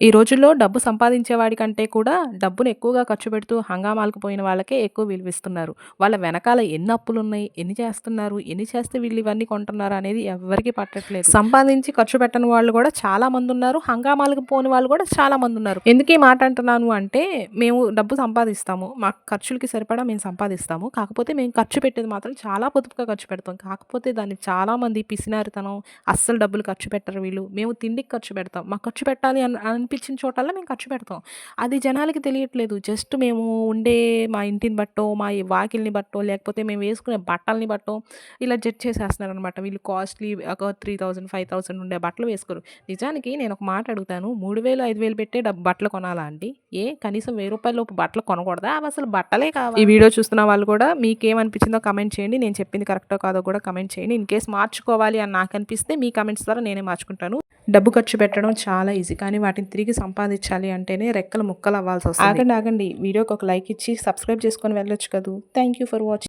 ఈ రోజుల్లో డబ్బు సంపాదించేవాడి కంటే కూడా డబ్బును ఎక్కువగా ఖర్చు పెడుతూ హంగామాలకు పోయిన వాళ్ళకే ఎక్కువ విలువిస్తున్నారు. వాళ్ళ వెనకాల ఎన్ని అప్పులున్నాయి, ఎన్ని చేస్తున్నారు, ఎన్ని చేస్తే వీళ్ళు ఇవన్నీ కొంటున్నారు అనేది ఎవ్వరికీ పట్టట్లేదు. సంపాదించి ఖర్చు పెట్టని వాళ్ళు కూడా చాలా మందున్నారు. హంగామాలకు పోని వాళ్ళు కూడా చాలా మందున్నారు. ఎందుకు ఈ మాట అంటున్నాను అంటే, మేము డబ్బు సంపాదిస్తాము. మా ఖర్చులకి సరిపడా మేము సంపాదిస్తాము. కాకపోతే మేము ఖర్చు పెట్టేది మాత్రం చాలా పొదుపుగా ఖర్చు పెడతాం. కాకపోతే దాన్ని చాలామంది పిసినారితనం, అస్సలు డబ్బులు ఖర్చు పెట్టరు వీళ్ళు. మేము తిండికి ఖర్చు పెడతాం. మాకు ఖర్చు పెట్టాలి అనిపించిన చోటల్లా మేము ఖర్చు పెడతాం. అది జనాలకి తెలియట్లేదు. జస్ట్ మేము ఉండే మా ఇంటిని బట్టో, మా ఈ వాకిలిని బట్టో, లేకపోతే మేము వేసుకునే బట్టలని బట్టో ఇలా జడ్జ్ చేసేస్తున్నారనమాట. వీళ్ళు కాస్ట్‌లీ ఒక 3000, 5000 ఉండే బట్టలు వేసుకోరు. నిజానికి నేను ఒక మాట అడుగుతాను. 3000, 5000 పెట్టే బట్టలు కొనాలా అండి? కనీసం రూ. 1000 లోపు బట్టలు కొనకూడదా? అవసలు బట్టలే కావా? ఈ వీడియో చూస్తున్న వాళ్ళు కూడా మీకేమనిపించిందో కామెంట్ చేయండి. నేను చెప్పింది కరెక్టో కాదో కూడా కామెంట్ చేయండి. ఇన్ కేస్ మార్చుకోవాలి అని నాకు అనిపిస్తే మీ కామెంట్స్ ద్వారా నేనే మార్చుకుంటాను. డబ్బు ఖర్చు పెట్టడం చాలా ఈజీ. కానీ వాటిని తిరిగి సంపాదించాలి అంటేనే రెక్కలు ముక్కలు అవ్వాల్సి వస్తుంది. ఆగండి. వీడియోకి ఒక లైక్ ఇచ్చి సబ్స్క్రైబ్ చేసుకొని వెళ్ళొచ్చు కదూ. Thank you for watching.